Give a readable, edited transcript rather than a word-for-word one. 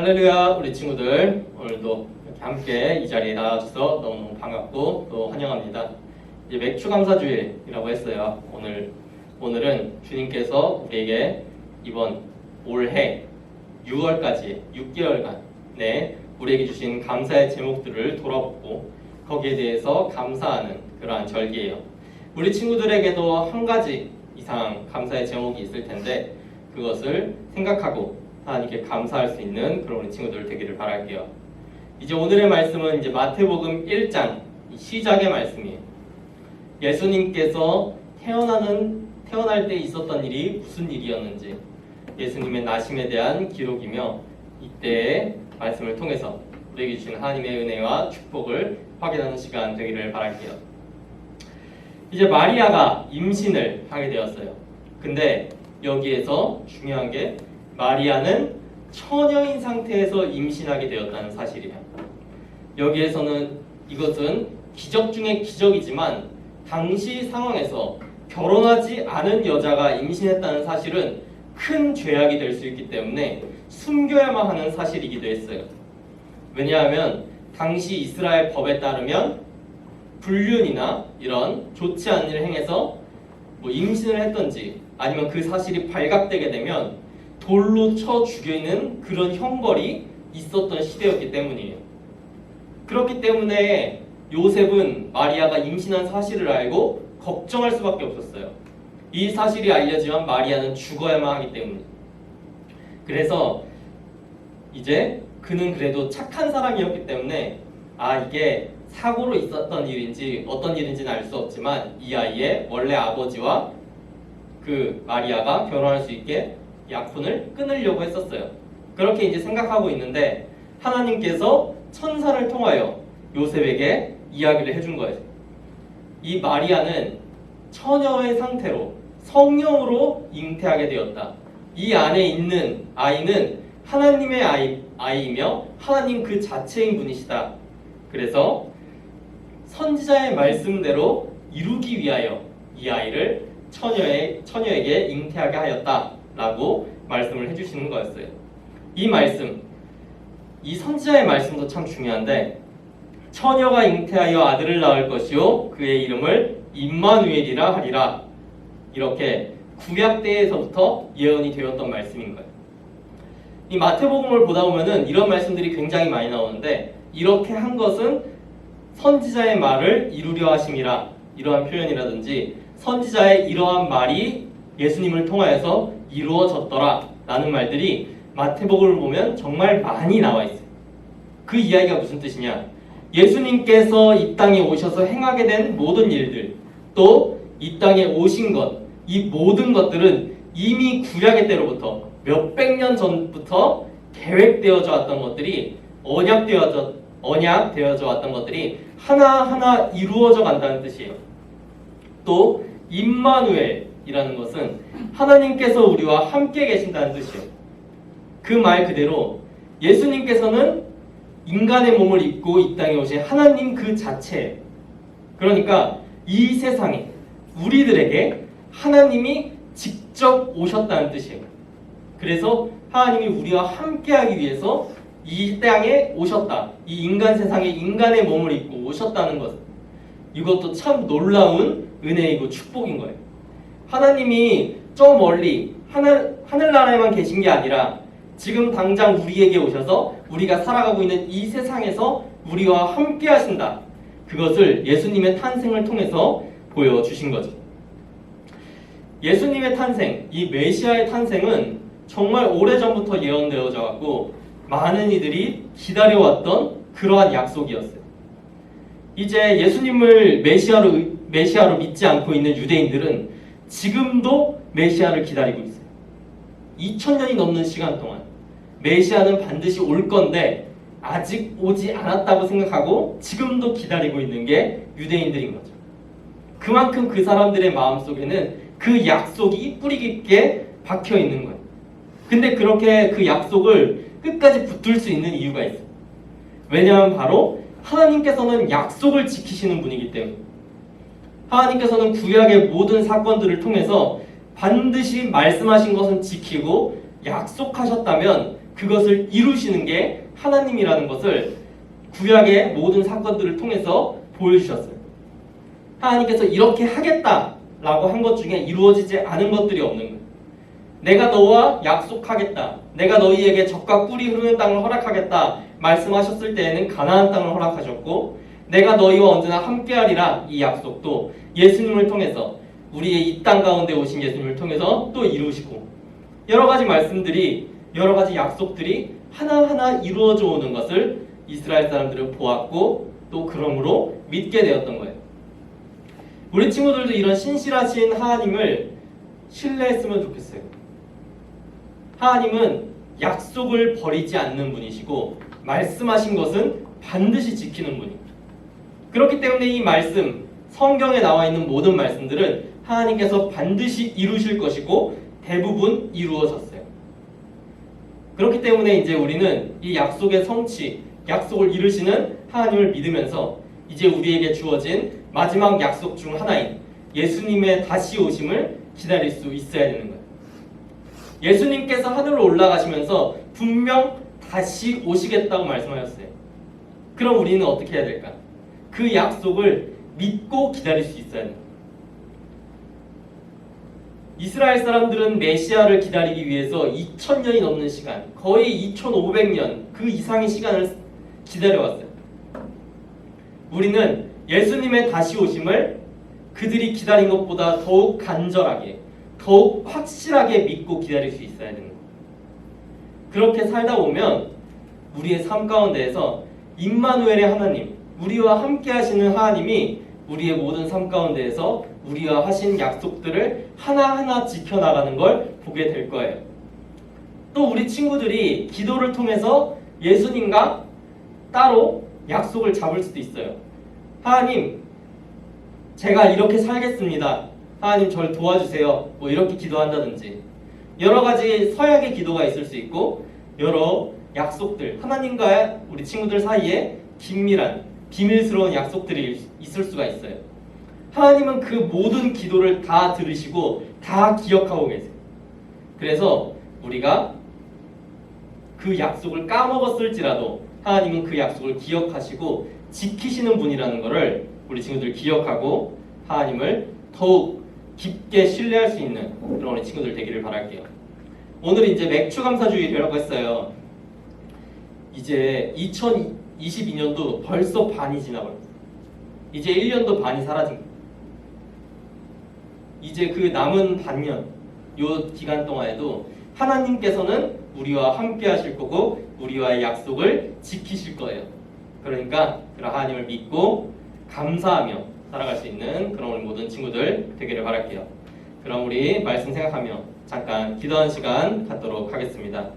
할렐루야, 우리 친구들 오늘도 이렇게 함께 이 자리에 나와주셔서 너무너무 반갑고 또 환영합니다. 이제 맥주감사주일이라고 했어요. 오늘은 주님께서 우리에게 이번 올해 6월까지 6개월간 우리에게 주신 감사의 제목들을 돌아보고 거기에 대해서 감사하는 그러한 절기예요. 우리 친구들에게도 한 가지 이상 감사의 제목이 있을 텐데 그것을 생각하고 하나님께 감사할 수 있는 그런 우리 친구들 되기를 바랄게요. 이제 오늘의 말씀은 이제 마태복음 1장 시작의 말씀이에요. 예수님께서 태어날 때 있었던 일이 무슨 일이었는지 예수님의 나심에 대한 기록이며 이때의 말씀을 통해서 우리에게 주신 하나님의 은혜와 축복을 확인하는 시간 되기를 바랄게요. 이제 마리아가 임신을 하게 되었어요. 근데 여기에서 중요한 게 마리아는 처녀인 상태에서 임신하게 되었다는 사실이에요. 여기에서는 이것은 기적 중에 기적이지만 당시 상황에서 결혼하지 않은 여자가 임신했다는 사실은 큰 죄악이 될 수 있기 때문에 숨겨야만 하는 사실이기도 했어요. 왜냐하면 당시 이스라엘 법에 따르면 불륜이나 이런 좋지 않은 일을 행해서 임신을 했던지 아니면 그 사실이 발각되게 되면 돌로 쳐 죽이는 그런 형벌이 있었던 시대였기 때문이에요. 그렇기 때문에 요셉은 마리아가 임신한 사실을 알고 걱정할 수밖에 없었어요. 이 사실이 알려지면 마리아는 죽어야만 하기 때문에. 그래서 이제 그는 그래도 착한 사람이었기 때문에 이게 사고로 있었던 일인지 어떤 일인지는 알 수 없지만 이 아이의 원래 아버지와 그 마리아가 결혼할 수 있게 약혼을 끊으려고 했었어요. 그렇게 이제 생각하고 있는데 하나님께서 천사를 통하여 요셉에게 이야기를 해준 거예요. 이 마리아는 처녀의 상태로 성령으로 잉태하게 되었다. 이 안에 있는 아이는 하나님의 아이이며 하나님 그 자체인 분이시다. 그래서 선지자의 말씀대로 이루기 위하여 이 아이를 처녀에게 잉태하게 하였다라고 말씀을 해주시는 거였어요. 이 말씀, 이 선지자의 말씀도 참 중요한데 처녀가 잉태하여 아들을 낳을 것이요 그의 이름을 임마누엘이라 하리라. 이렇게 구약 때에서부터 예언이 되었던 말씀인 거예요. 이 마태복음을 보다 보면은 이런 말씀들이 굉장히 많이 나오는데 이렇게 한 것은 선지자의 말을 이루려 하심이라 이러한 표현이라든지 선지자의 이러한 말이 예수님을 통하여서 이루어졌더라 라는 말들이 마태복음을 보면 정말 많이 나와 있어요. 그 이야기가 무슨 뜻이냐? 예수님께서 이 땅에 오셔서 행하게 된 모든 일들 또 이 땅에 오신 것 이 모든 것들은 이미 구약의 때로부터 몇백 년 전부터 계획되어져 왔던 것들이 언약되어져 왔던 것들이 하나하나 이루어져 간다는 뜻이에요. 또 임마누엘이라는 것은 하나님께서 우리와 함께 계신다는 뜻이에요. 그 말 그대로 예수님께서는 인간의 몸을 입고 이 땅에 오신 하나님 그 자체예요. 그러니까 이 세상에 우리들에게 하나님이 직접 오셨다는 뜻이에요. 그래서 하나님이 우리와 함께하기 위해서 이 땅에 오셨다. 이 인간 세상에 인간의 몸을 입고 오셨다는 것. 이것도 참 놀라운 은혜이고 축복인 거예요. 하나님이 저 멀리 하늘나라에만 계신 게 아니라 지금 당장 우리에게 오셔서 우리가 살아가고 있는 이 세상에서 우리와 함께 하신다. 그것을 예수님의 탄생을 통해서 보여주신 거죠. 예수님의 탄생, 이 메시아의 탄생은 정말 오래전부터 예언되어져 갖고 많은 이들이 기다려왔던 그러한 약속이었어요. 이제 예수님을 메시아로 믿지 않고 있는 유대인들은 지금도 메시아를 기다리고 있어요. 2000년이 넘는 시간 동안 메시아는 반드시 올 건데 아직 오지 않았다고 생각하고 지금도 기다리고 있는 게 유대인들인 거죠. 그만큼 그 사람들의 마음속에는 그 약속이 뿌리 깊게 박혀 있는 거예요. 근데 그렇게 그 약속을 끝까지 붙들 수 있는 이유가 있어요. 왜냐하면 바로 하나님께서는 약속을 지키시는 분이기 때문에 하나님께서는 구약의 모든 사건들을 통해서 반드시 말씀하신 것은 지키고 약속하셨다면 그것을 이루시는 게 하나님이라는 것을 구약의 모든 사건들을 통해서 보여주셨어요. 하나님께서 이렇게 하겠다라고 한 것 중에 이루어지지 않은 것들이 없는 거예요. 내가 너와 약속하겠다. 내가 너희에게 젖과 꿀이 흐르는 땅을 허락하겠다. 말씀하셨을 때에는 가나안 땅을 허락하셨고, 내가 너희와 언제나 함께하리라. 이 약속도 예수님을 통해서, 우리의 이 땅 가운데 오신 예수님을 통해서 또 이루시고, 여러 가지 말씀들이, 여러 가지 약속들이 하나하나 이루어져 오는 것을 이스라엘 사람들은 보았고, 또 그러므로 믿게 되었던 거예요. 우리 친구들도 이런 신실하신 하나님을 신뢰했으면 좋겠어요. 하나님은 약속을 버리지 않는 분이시고, 말씀하신 것은 반드시 지키는 분입니다. 그렇기 때문에 이 말씀, 성경에 나와 있는 모든 말씀들은 하나님께서 반드시 이루실 것이고 대부분 이루어졌어요. 그렇기 때문에 이제 우리는 이 약속의 성취, 약속을 이루시는 하나님을 믿으면서 이제 우리에게 주어진 마지막 약속 중 하나인 예수님의 다시 오심을 기다릴 수 있어야 되는 거예요. 예수님께서 하늘로 올라가시면서 분명 다시 오시겠다고 말씀하셨어요. 그럼 우리는 어떻게 해야 될까? 그 약속을 믿고 기다릴 수 있어야 돼요. 이스라엘 사람들은 메시아를 기다리기 위해서 2000년이 넘는 시간, 거의 2500년 그 이상의 시간을 기다려왔어요. 우리는 예수님의 다시 오심을 그들이 기다린 것보다 더욱 간절하게, 더욱 확실하게 믿고 기다릴 수 있어야 되는 거예요. 그렇게 살다 보면 우리의 삶 가운데에서 임마누엘의 하나님, 우리와 함께 하시는 하나님이 우리의 모든 삶 가운데에서 우리와 하신 약속들을 하나하나 지켜나가는 걸 보게 될 거예요. 또 우리 친구들이 기도를 통해서 예수님과 따로 약속을 잡을 수도 있어요. 하나님, 제가 이렇게 살겠습니다. 하나님 저를 도와주세요. 뭐 이렇게 기도한다든지, 여러 가지 서약의 기도가 있을 수 있고, 여러 약속들, 하나님과 우리 친구들 사이에 긴밀한 비밀스러운 약속들이 있을 수가 있어요. 하나님은 그 모든 기도를 다 들으시고 다 기억하고 계세요. 그래서 우리가 그 약속을 까먹었을지라도 하나님은 그 약속을 기억하시고 지키시는 분이라는 것을 우리 친구들 기억하고 하나님을 더욱 깊게 신뢰할 수 있는 그런 우리 친구들 되기를 바랄게요. 오늘 이제 맥추감사주일이라고 했어요. 이제 2022년도 벌써 반이 지나버렸어요. 이제 1년도 반이 사라진 거예요. 이제 그 남은 반년, 요 기간 동안에도 하나님께서는 우리와 함께 하실 거고 우리와의 약속을 지키실 거예요. 그러니까 그런 하나님을 믿고 감사하며 살아갈 수 있는 그런 우리 모든 친구들 되기를 바랄게요. 그럼 우리 말씀 생각하며 잠깐 기도하는 시간 갖도록 하겠습니다.